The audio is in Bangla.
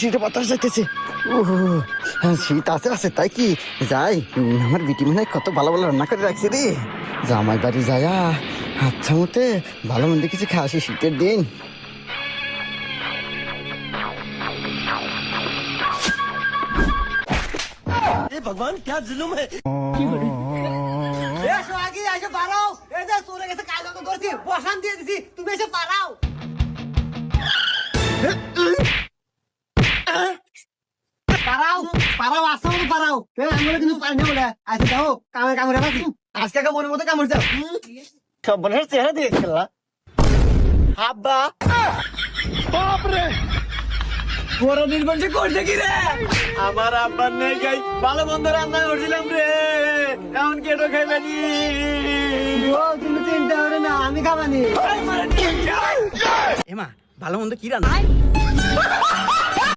শীতে বাতাস যাইতেছে। শীত আছে আছে তাই কি যাই, আমার বিটি মনে হয় কত ভালো ভালো রান্না করে রাখছে রে। জামাই বাড়ি যায়া আচ্ছা মতে ভালো মন্দ কিছু খাওয়া আসি, শীতের দিন। ভগবান क्या जुलुम है। বসান দিয়ে দিছি, তুমি এসে পারাও। পারাও পারাও আসো পারাও, আমরা কিন্তু পারি না বলে আজকে যাও কামড়ে পাচ্ছি। আজকে মনের মতো কামড় যাও, সব বলে চেহারা দিয়ে খেলা। হাব্বা বাপরে, বড় নির্বাণ করছে কি রে? আমার আব্বার নেই গাই, ভালো মন্দ রান্না করছিলাম রে, এমন কেটো খাইবানি। তুমি চিন্তা করে না, আমি খাবানি। এমা ভালো মন্দ কি রান্না?